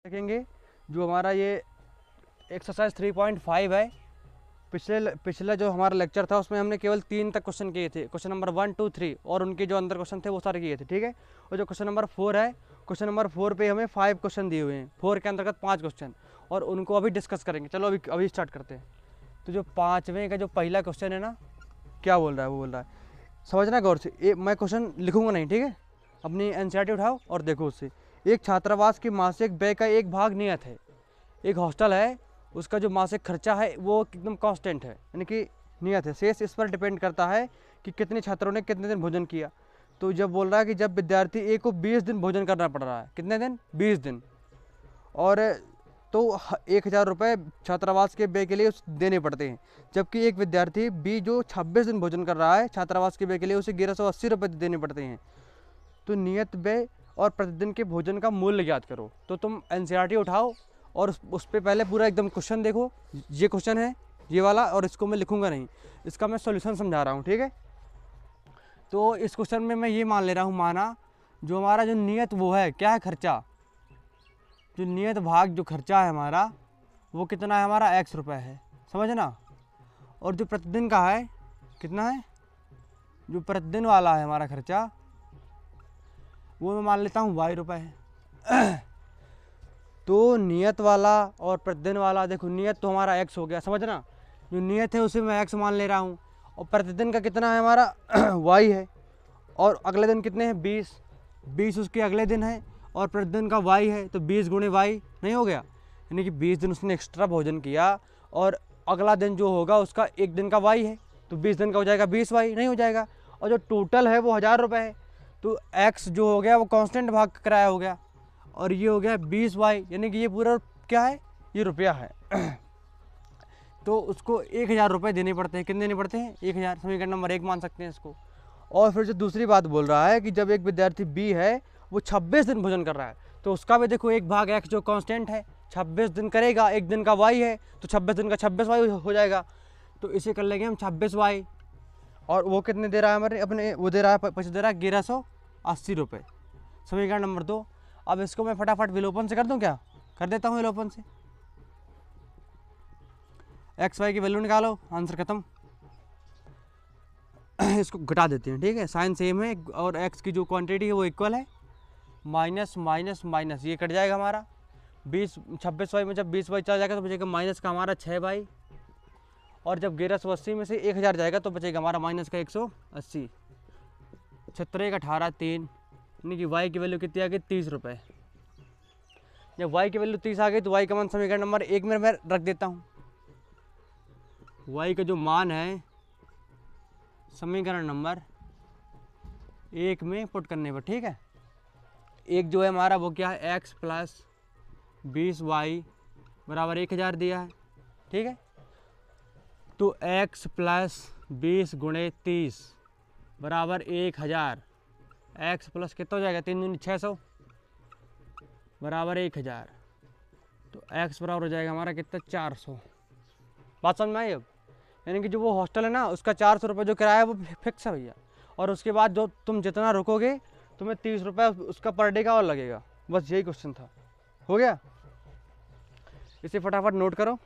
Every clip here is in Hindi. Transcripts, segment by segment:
देखेंगे जो हमारा ये एक्सरसाइज 3.5 है। पिछले जो हमारा लेक्चर था उसमें हमने केवल 3 तक क्वेश्चन किए थे, क्वेश्चन नंबर 1, 2, 3 और उनके जो अंदर क्वेश्चन थे वो सारे किए थे, ठीक है। और जो क्वेश्चन नंबर 4 है, क्वेश्चन नंबर 4 पे हमें 5 क्वेश्चन दिए हुए हैं, 4 के अंतर्गत 5 क्वेश्चन, और उनको अभी डिस्कस करेंगे। चलो अभी स्टार्ट करते हैं। तो जो 5वें का जो पहला क्वेश्चन है ना, क्या बोल रहा है, वो बोल रहा है, समझना गौर से। मैं क्वेश्चन लिखूंगा नहीं, ठीक है, अपनी एनसीईआरटी उठाओ और देखो उससे। एक छात्रावास के मासिक व्यय का एक भाग नियत है। एक हॉस्टल है, उसका जो मासिक खर्चा है वो एकदम कांस्टेंट है, यानी कि नियत है। शेष इस पर डिपेंड करता है कि कितने छात्रों ने कितने दिन भोजन किया। तो जब बोल रहा है कि जब विद्यार्थी ए को 20 दिन भोजन करना पड़ रहा है, कितने दिन, 20 दिन, और तो 1000 रुपये छात्रावास के व्यय के लिए देने पड़ते हैं। जबकि एक विद्यार्थी बी जो 26 दिन भोजन कर रहा है, छात्रावास के व्यय के लिए उसे 1180 रुपये देने पड़ते हैं। तो नियत व्यय और प्रतिदिन के भोजन का मूल्य ज्ञात करो। तो तुम एनसीईआरटी उठाओ और उस पर पहले पूरा एकदम क्वेश्चन देखो। ये क्वेश्चन है ये वाला, और इसको मैं लिखूंगा नहीं, इसका मैं सॉल्यूशन समझा रहा हूँ, ठीक है। तो इस क्वेश्चन में मैं ये मान ले रहा हूँ, माना जो हमारा जो नियत वो है, क्या है, खर्चा, जो नियत भाग जो खर्चा है हमारा वो कितना है, हमारा x रुपये है, समझना। और जो प्रतिदिन का है कितना है, जो प्रतिदिन वाला है हमारा खर्चा वो मैं मान लेता हूँ y रुपये है। तो नियत वाला और प्रतिदिन वाला, देखो नियत तो हमारा x हो गया, समझना। जो नियत है उसे मैं x मान ले रहा हूँ, और प्रतिदिन का कितना है हमारा y है, और अगले दिन कितने हैं, 20 उसके अगले दिन है, और प्रतिदिन का y है, तो 20 गुणे y नहीं हो गया, यानी कि 20 दिन उसने एक्स्ट्रा भोजन किया, और अगला दिन जो होगा उसका एक दिन का y है, तो 20 दिन का हो जाएगा 20y, नहीं हो जाएगा। और जो टोटल है वो 1000 रुपये है, तो x जो हो गया वो कांस्टेंट भाग का किराया हो गया, और ये हो गया 20y, यानी कि ये पूरा क्या है, ये रुपया है। तो उसको 1000 रुपये देने पड़ते हैं। कितने देने पड़ते हैं, 1000। समीकरण नंबर 1 मान सकते हैं इसको। और फिर जो दूसरी बात बोल रहा है कि जब एक विद्यार्थी बी है वो 26 दिन भोजन कर रहा है, तो उसका भी देखो एक भाग x जो कांस्टेंट है, 26 दिन करेगा, एक दिन का y है, तो 26 दिन का 26y हो जाएगा। तो इसे कर लेंगे हम 26y। और वो कितने दे रहा है हमारे अपने, वो दे रहा है पैसे दे रहा है 1180 रुपये। समीकरण नंबर 2। अब इसको मैं फटाफट विलोपन से कर दूं, क्या कर देता हूँ विलोपन से। एक्स वाई की वैल्यू निकालो, आंसर खत्म। इसको घटा देते हैं, ठीक है, साइन सेम है, और एक्स की जो क्वांटिटी है वो इक्वल है, माइनस माइनस माइनस ये कट जाएगा हमारा। 26y में जब 20y चला जाएगा तो बचेगा माइनस का हमारा 6y, और जब 1180 में से 1000 जाएगा तो बचेगा हमारा माइनस का 180। 17 का 18 3, यानी कि y की वैल्यू कितनी आ गई, 30 रुपये। जब y की वैल्यू 30 आ गई तो y का मान समीकरण नंबर 1 में मैं रख देता हूँ। y का जो मान है समीकरण नंबर 1 में पुट करने पर, ठीक है। एक जो है हमारा वो क्या है, x प्लस 20y बराबर 1000 दिया है, ठीक है। तो x प्लस 20 गुणे 30 बराबर 1000, x प्लस कितना हो जाएगा, 3 दूनी 600 बराबर 1000, तो x बराबर हो जाएगा हमारा कितना, 400। बात समझ में आई अब। यानी कि जो वो हॉस्टल है ना उसका 400 रुपये जो किराया है वो फिक्स है भैया, और उसके बाद जो तुम जितना रुकोगे तुम्हें 30 रुपये उसका पर डे का और लगेगा। बस यही क्वेश्चन था, हो गया। इसे फटाफट नोट करो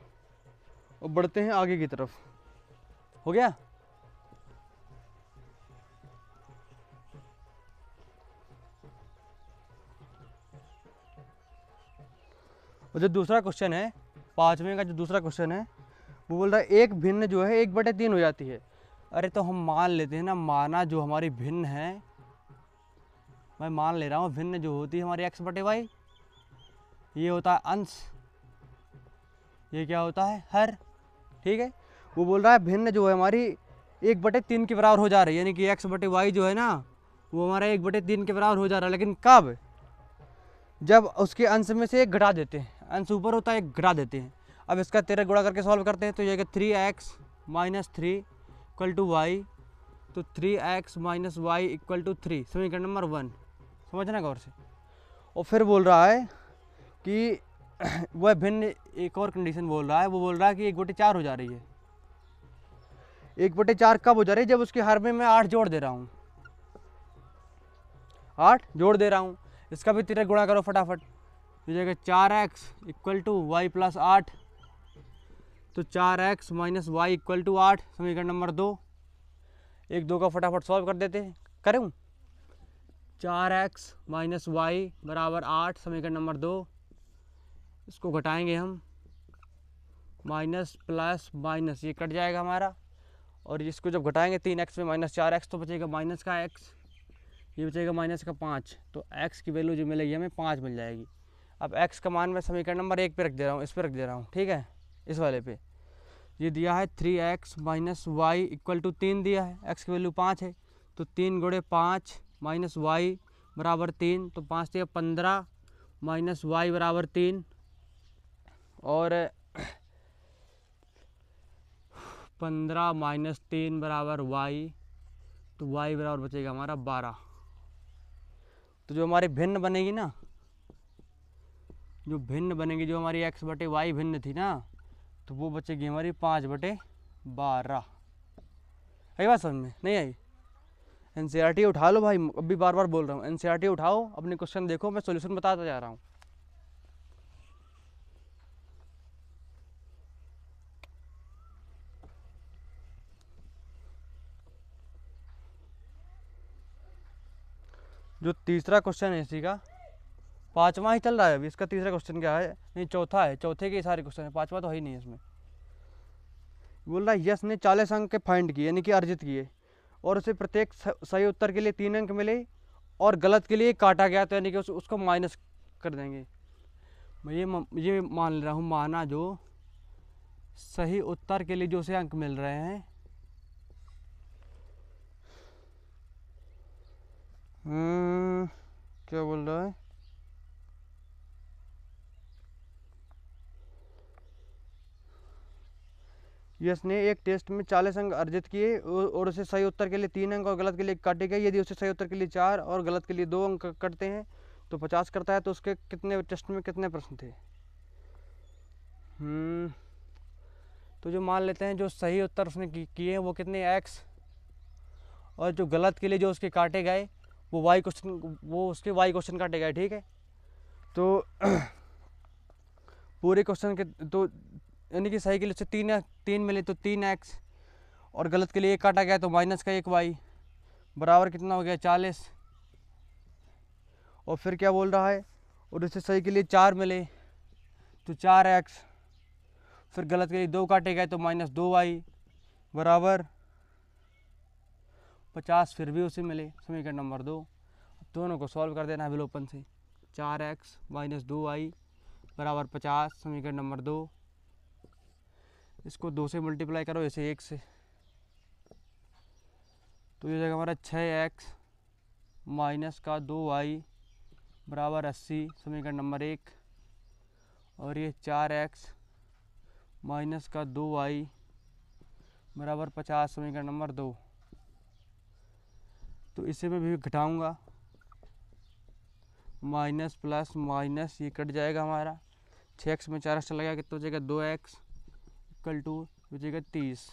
और बढ़ते हैं आगे की तरफ, हो गया। और जो दूसरा क्वेश्चन है, 5वें का जो दूसरा क्वेश्चन है वो बोल रहा है एक भिन्न जो है 1/3 हो जाती है। अरे तो हम मान लेते हैं ना, माना जो हमारी भिन्न है, मैं मान ले रहा हूँ भिन्न जो होती है हमारी x/y, ये होता है अंश, ये क्या होता है हर, ठीक है। वो बोल रहा है भिन्न जो है हमारी 1/3 के बराबर हो जा रही है, यानी कि x/y जो है ना वो हमारा 1/3 के बराबर हो जा रहा है। लेकिन कब, जब उसके अंश में से एक घटा देते हैं, अंश ऊपर होता है एक घटा देते हैं। अब इसका 13 गुणा करके सॉल्व करते हैं तो ये 3x - 3 = y, तो 3x - y = 3, समीकरण नंबर 1, समझना गौर से। और फिर बोल रहा है कि वह भिन्न, एक और कंडीशन बोल रहा है, वो बोल रहा है कि 1/4 हो जा रही है। 1/4 कब हो जा रही है, जब उसके हर में मैं 8 जोड़ दे रहा हूँ, 8 जोड़ दे रहा हूँ। इसका भी 13 गुणा करो फटाफट, हो जाएगा 4x equal to Y plus 8। तो 4x minus Y equal to 8, समीकरण नंबर 2। 1 2 का फटाफट सॉल्व कर देते हैं, करूँ। 4x माइनस वाई बराबर 8, समीकरण नंबर 2। इसको घटाएंगे हम, माइनस प्लस माइनस ये कट जाएगा हमारा, और इसको जब घटाएंगे 3x में माइनस 4x तो बचेगा माइनस का x, ये बचेगा माइनस का 5। तो x की वैल्यू जो मिलेगी हमें 5 मिल जाएगी। अब x का मान मैं समीकरण नंबर 1 पे रख दे रहा हूँ, इस पे रख दे रहा हूँ, ठीक है, इस वाले पे। ये दिया है 3x minus Y equal to 3 दिया है, x की वैल्यू 5 है। तो 3 गुणे 5 माइनस वाई बराबर 3, तो 5 दिया 15 माइनस वाई बराबर 3, और 15 माइनस 3 बराबर वाई, तो वाई बराबर बचेगा हमारा 12। तो जो हमारी भिन्न बनेगी ना, जो भिन्न बनेगी, जो हमारी x बटे वाई भिन्न थी ना, तो वो बचेगी हमारी 5/12। आई बात समझ में? नहीं आई? एनसीईआरटी उठा लो भाई, अभी बार बार बोल रहा हूँ, एनसीईआरटी उठाओ, अपने क्वेश्चन देखो, मैं सॉल्यूशन बताता जा रहा हूँ। जो तीसरा क्वेश्चन है इसी का, पांचवा ही चल रहा है अभी, इसका तीसरा क्वेश्चन क्या है, नहीं चौथा है, चौथे के सारे क्वेश्चन है, पांचवा तो है ही नहीं इसमें। बोल रहा है यश ने 40 अंक के फाइंड किए, यानी कि अर्जित किए, और उसे प्रत्येक सही उत्तर के लिए 3 अंक मिले और गलत के लिए काटा गया, तो यानी कि उसको माइनस कर देंगे। मैं ये मान रहा हूँ, माना जो सही उत्तर के लिए जो उसे अंक मिल रहे हैं, क्या बोल रहा है, यश ने एक टेस्ट में 40 अंक अर्जित किए और उसे सही उत्तर के लिए 3 अंक और गलत के लिए काटे गए। यदि उसे सही उत्तर के लिए 4 और गलत के लिए 2 अंक कटते हैं तो 50 करता है। तो उसके कितने टेस्ट में कितने प्रश्न थे? तो जो मान लेते हैं जो सही उत्तर उसने किए हैं वो कितने x, और जो गलत के लिए जो उसके काटे गए वो y क्वेश्चन, वो उसके y क्वेश्चन काटे गए, ठीक है। तो पूरे क्वेश्चन के तो यानी कि सही के लिए उससे 3 मिले तो 3x, और गलत के लिए 1 काटा गया तो माइनस का 1y बराबर कितना हो गया 40। और फिर क्या बोल रहा है, और उससे सही के लिए 4 मिले तो 4x, फिर गलत के लिए 2 काटे गए तो माइनस 2y बराबर 50, फिर भी उसे मिले, समीकरण नंबर 2। दोनों को सॉल्व कर देना है विलोपन से। 4x माइनस 2y बराबर 50, समीकरण नंबर 2। इसको 2 से मल्टीप्लाई करो, इसे 1 से, तो ये जाएगा हमारा 6x माइनस का 2y बराबर 80, समीकरण नंबर 1। और ये 4x माइनस का 2y बराबर 50, समीकरण नंबर 2। तो इसे मैं भी घटाऊंगा, माइनस प्लस माइनस ये कट जाएगा हमारा, 6x में 4x चला गया, कितना हो जाएगा 2x इक्वल टू हो जाएगा 30,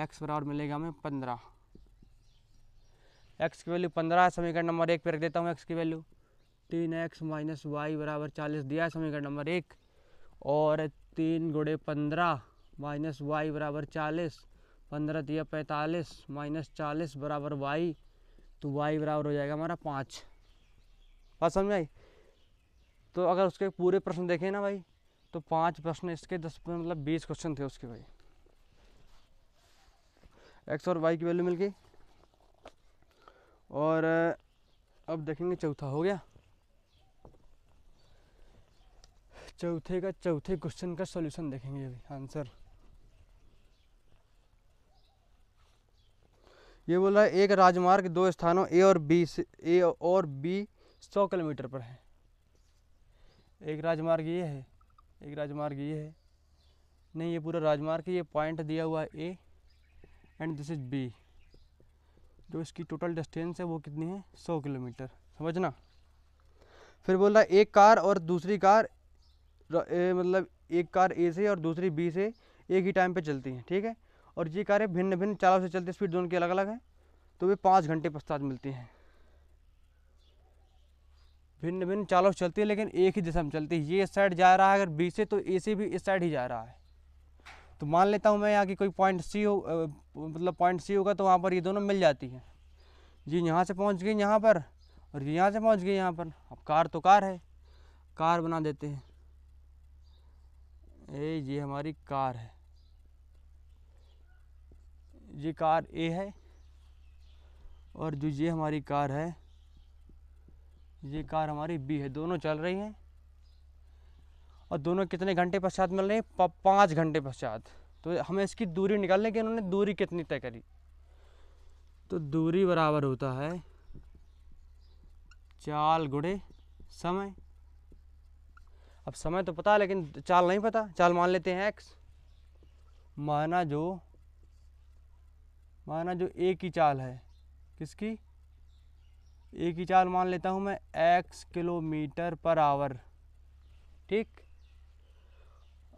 x बराबर मिलेगा हमें 15। x की वैल्यू 15 है, समीकरण नंबर 1 पे रख देता हूँ x की वैल्यू। 3x माइनस वाई बराबर 40 दिया है, समीकरण नंबर 1। और 3 गुणे 15 माइनस वाई बराबर 40, 15 दिया 45 माइनस 40 बराबर y, तो y बराबर हो जाएगा हमारा 5। बात समझ आई? तो अगर उसके पूरे प्रश्न देखें ना भाई, तो 5 प्रश्न इसके 10 मतलब 20 क्वेश्चन थे उसके भाई, x और y की वैल्यू मिल गई। और अब देखेंगे चौथा हो गया, चौथे क्वेश्चन का सॉल्यूशन देखेंगे अभी, आंसर। ये बोल रहा है एक राजमार्ग 2 स्थानों ए और बी 100 किलोमीटर पर है। एक राजमार्ग ये है, एक राजमार्ग ये है, नहीं ये पूरा राजमार्ग है, ये पॉइंट दिया हुआ है A and this is B. जो इसकी टोटल डिस्टेंस है वो कितनी है 100 किलोमीटर, समझना। फिर बोल रहा है एक कार और दूसरी कार मतलब एक कार ए से और दूसरी बी से एक ही टाइम पे चलती हैं, ठीक है। और ये कारें भिन्न भिन्न चालों से चलती, स्पीड दोनों की अलग अलग है, तो वे 5 घंटे पश्चात मिलती हैं। भिन्न भिन्न चालों से चलती है लेकिन एक ही दिशा में चलती है। ये इस साइड जा रहा है अगर बी से, तो ए से भी इस साइड ही जा रहा है। तो मान लेता हूँ मैं यहाँ की कोई पॉइंट सी हो, मतलब पॉइंट सी होगा, तो वहाँ पर ये दोनों मिल जाती हैं। ये यहाँ से पहुँच गई यहाँ पर और ये यहाँ से पहुँच गई यहाँ पर। अब कार तो कार है, कार बना देते हैं। ये हमारी कार है, ये कार ए है, और जो ये हमारी कार है, ये कार हमारी बी है। दोनों चल रही हैं और दोनों कितने घंटे पश्चात मिल रही हैं? 5 घंटे पश्चात। तो हमें इसकी दूरी निकालने की, इन्होंने दूरी कितनी तय करी। तो दूरी बराबर होता है चाल गुणे समय। अब समय तो पता है लेकिन चाल नहीं पता। चाल मान लेते हैं x, माना जो ए की चाल है, किसकी? ए की चाल मान लेता हूँ मैं x किलोमीटर पर आवर, ठीक।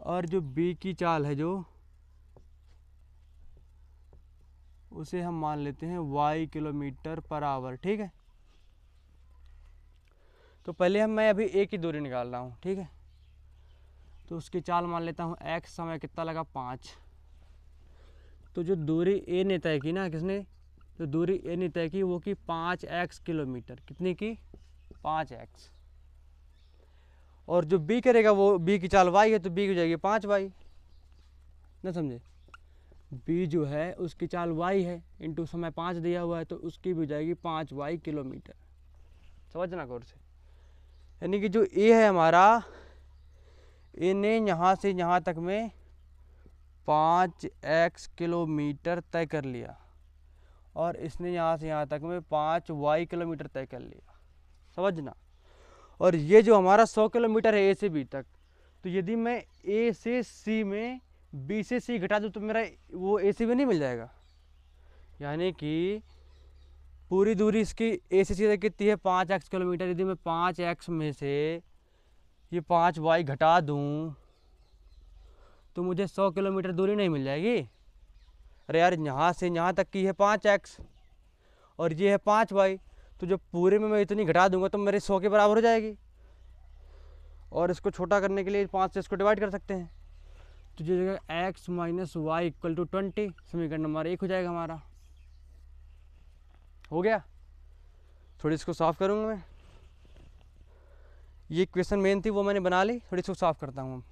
और जो बी की चाल है, जो उसे हम मान लेते हैं y किलोमीटर पर आवर, ठीक है। तो पहले मैं अभी ए की दूरी निकाल रहा हूँ, ठीक है। तो उसकी चाल मान लेता हूँ x, समय कितना लगा 5। तो जो दूरी ए ने तय की ना, किसने? तो दूरी ए ने तय की वो की 5x किलोमीटर। कितनी की? 5x। और जो बी करेगा वो, बी की चाल y है, तो बी की हो जाएगी 5y। ना समझे? बी जो है उसकी चाल y है, इंटू समय 5 दिया हुआ है, तो उसकी भी हो जाएगी 5y किलोमीटर। समझना गौर से। यानी कि जो ए है हमारा, ए ने यहाँ से यहाँ तक में 5x किलोमीटर तय कर लिया, और इसने यहाँ से यहाँ तक में 5y किलोमीटर तय कर लिया। समझना। और ये जो हमारा 100 किलोमीटर है ए से बी तक, तो यदि मैं ए से सी में बी से सी घटा दूँ तो मेरा वो ए से भी नहीं मिल जाएगा। यानी कि पूरी दूरी इसकी ए से सी तक कितनी है? 5x kilometre. यदि मैं 5x में से ये 5y घटा दूँ तो मुझे 100 किलोमीटर दूरी नहीं मिल जाएगी। अरे यार, यहाँ से यहाँ तक की है 5x और ये है 5y, तो जब पूरे में मैं इतनी घटा दूंगा तो मेरे 100 के बराबर हो जाएगी। और इसको छोटा करने के लिए 5 से इसको डिवाइड कर सकते हैं, तो ये जगह x minus Y equal to 20, समीकरण नंबर 1 हो जाएगा हमारा। हो गया। थोड़ी इसको साफ करूँगा मैं, ये क्वेश्चन मेन थी वो मैंने बना ली, थोड़ी इसको साफ करता हूँ।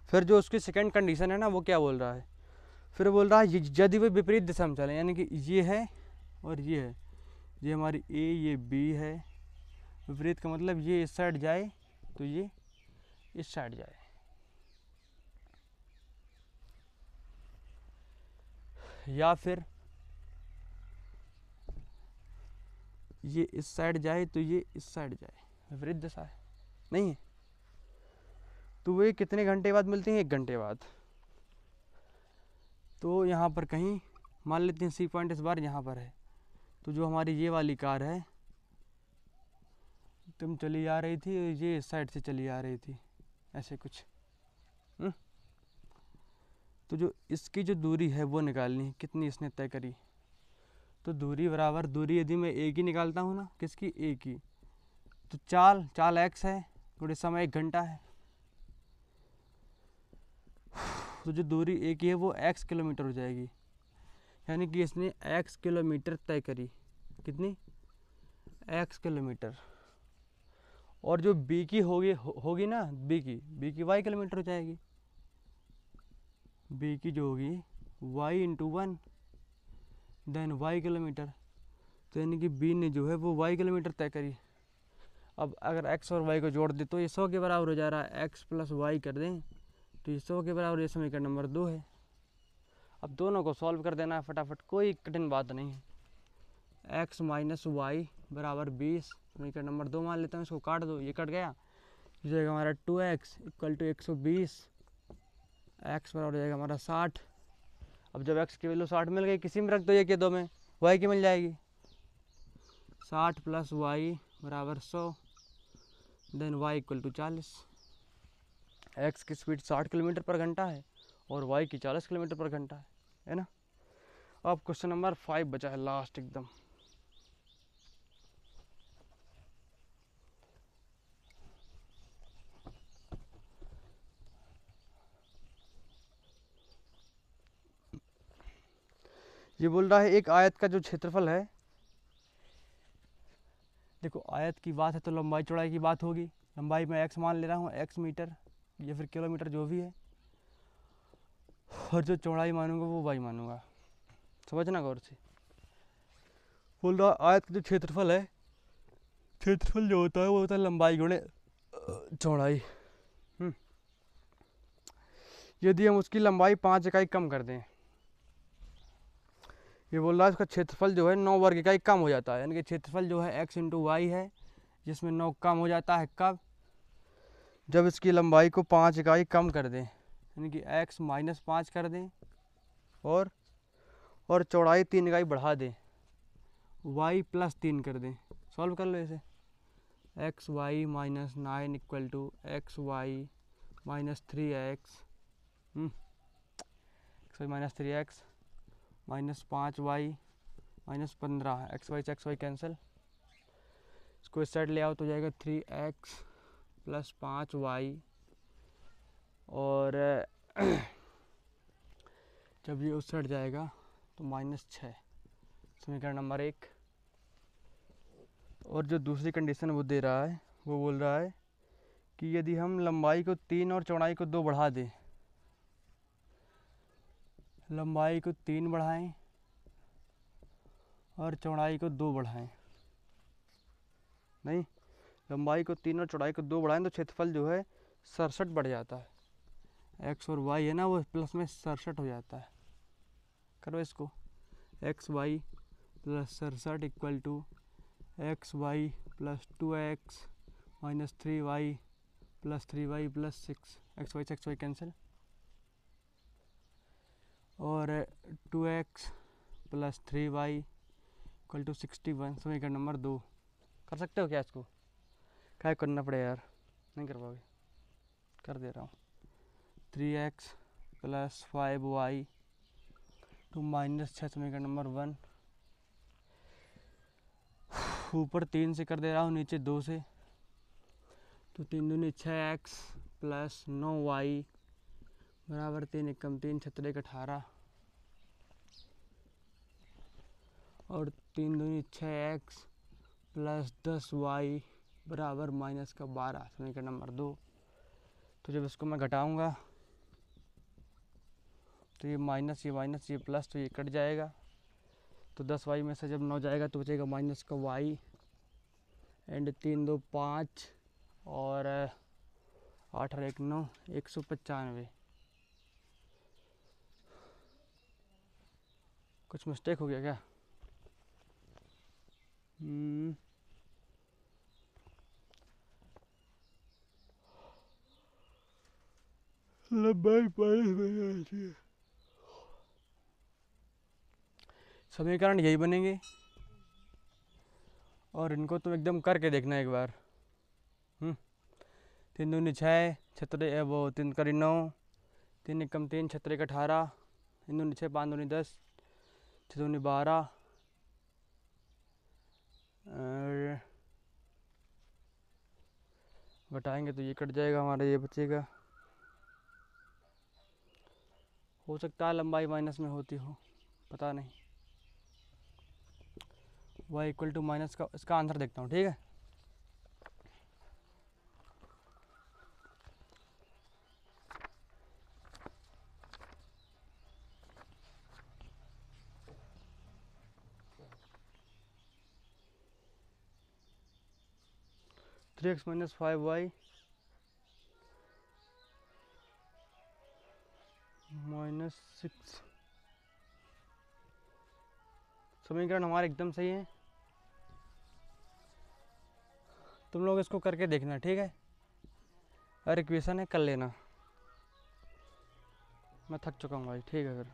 फिर जो उसकी सेकंड कंडीशन है ना, वो क्या बोल रहा है? फिर बोल रहा है यदि वे विपरीत दिशा में चले, यानी कि ये है और ये है, ये हमारी ए, ये बी है। विपरीत का मतलब ये इस साइड जाए तो ये इस साइड जाए, या फिर ये इस साइड जाए तो ये इस साइड जाए। विपरीत दिशा है, नहीं है? तो वे कितने घंटे बाद मिलती हैं? 1 घंटे बाद। तो यहाँ पर कहीं मान लेते हैं सी पॉइंट इस बार यहाँ पर है। तो जो हमारी ये वाली कार है, तुम चली आ रही थी, ये इस साइड से चली आ रही थी, ऐसे कुछ। तो जो इसकी जो दूरी है वो निकालनी है, कितनी इसने तय करी। तो दूरी बराबर, दूरी यदि मैं ए की निकालता हूँ ना, किसकी? ए की, तो चाल x है, थोड़े समय 1 घंटा है। तो जो दूरी ए की है वो x किलोमीटर हो जाएगी, यानी कि इसने x किलोमीटर तय करी। कितनी? x kilometre. और जो b की होगी ना, b की y किलोमीटर हो जाएगी। b की जो होगी y into 1 then y kilometre. तो यानी कि b ने जो है वो y किलोमीटर तय करी। अब अगर x और y को जोड़ दे तो ये 100 के बराबर हो जा रहा है। x प्लस वाई कर दें तो ये 100 के बराबर, ये समीकरण नंबर 2 है। अब दोनों को सॉल्व कर देना है फटाफट, कोई कठिन बात नहीं है। x माइनस वाई बराबर 20, समीकरण नंबर 2 मान लेते हैं। इसको काट दो, ये कट गया, ये जाएगा हमारा 2x इक्वल टू 120, x बराबर हो जाएगा हमारा 60। अब जब x की वैल्यू 60 मिल गई, किसी में रख दो, ये के दो में y की मिल जाएगी। 60 प्लस वाई बराबर 100 then y equal to 40। x की स्पीड 60 किलोमीटर पर घंटा है और y की 40 किलोमीटर पर घंटा है, है ना। अब क्वेश्चन नंबर 5 बचा है लास्ट एकदम। ये बोल रहा है एक आयत का जो क्षेत्रफल है, देखो आयत की बात है तो लंबाई चौड़ाई की बात होगी। लंबाई में x मान ले रहा हूँ, x मीटर या फिर किलोमीटर जो भी है, और जो चौड़ाई मानूंगा वो y मानूंगा। समझना गौर से। बोल रहा आयत का जो क्षेत्रफल है, क्षेत्रफल जो होता है वो होता है लंबाई गुणे चौड़ाई। यदि हम उसकी लंबाई 5 इकाई कम कर दें, ये बोल रहा है उसका क्षेत्रफल जो है 9 वर्ग इकाई कम हो जाता है। यानी कि क्षेत्रफल जो है x इंटू वाई है, जिसमें 9 कम हो जाता है कब? जब इसकी लंबाई को 5 इकाई कम कर दें, यानी कि x माइनस 5 कर दें और चौड़ाई 3 इकाई बढ़ा दें, y प्लस 3 कर दें। सॉल्व कर लो इसे। X Y minus 9 equal to X Y minus 3x, X Y minus 3x minus 5y minus 15। X Y cancel, इसको इस साइड ले आओ तो जाएगा 3x प्लस 5y, और जब ये उस साइड जाएगा तो माइनस 6। समीकरण नंबर 1। और जो दूसरी कंडीशन वो दे रहा है, वो बोल रहा है कि यदि हम लंबाई को 3 और चौड़ाई को 2 बढ़ा दें, लंबाई को 3 बढ़ाएं और चौड़ाई को 2 बढ़ाएं, नहीं, लंबाई को 3 और चौड़ाई को 2 बढ़ाएं तो क्षेत्रफल जो है 67 बढ़ जाता है। एक्स और वाई है ना, वो प्लस में 67 हो जाता है। करो इसको, X Y plus 67 equal to X Y plus 2x minus 3y plus 3y plus 6। X Y cancel, और 2x plus 3y equal to 61। समीकरण नंबर 2। कर सकते हो क्या इसको? क्या करना पड़ेगा यार, नहीं कर पाओगे, कर दे रहा हूँ। 3x plus 5y to minus 6। समीकरण नंबर 1। ऊपर 3 से कर दे रहा हूँ, नीचे 2 से, तो 3 दूनी 6x प्लस 9y बराबर 3 एकम 3 छत्रे 18, और 3 दूनी 6x प्लस 10y बराबर माइनस का 12। समीकरण नंबर 2। तो जब इसको मैं घटाऊंगा तो ये माइनस ये प्लस, तो ये कट जाएगा, तो 10y में से जब 9 जाएगा तो बचेगा माइनस का y, एंड 3 2 5 और 8 और 1 9, 195। कुछ मिस्टेक हो गया क्या? लंबाई समीकरण यही बनेंगे, और इनको तुम एकदम करके देखना एक बार। 3 दूनी 6 छत्रे, वो 3 करी 9, 3 एकम 3 छत्रे 18, 3 दूनी 6 5 दूनी 10, 6 दूनी 12, और घटाएंगे तो ये कट जाएगा हमारा, ये बचेगा। हो सकता है लंबाई माइनस में होती हो, पता नहीं। y इक्वल टू माइनस का, इसका आंसर देखता हूँ, ठीक है। Three x minus 5y minus 6। समीकरण हमारे एकदम सही है। तुम लोग इसको करके देखना, ठीक है। और इक्वेशन है, कर लेना। मैं थक चुका हूँ भाई, ठीक है फिर।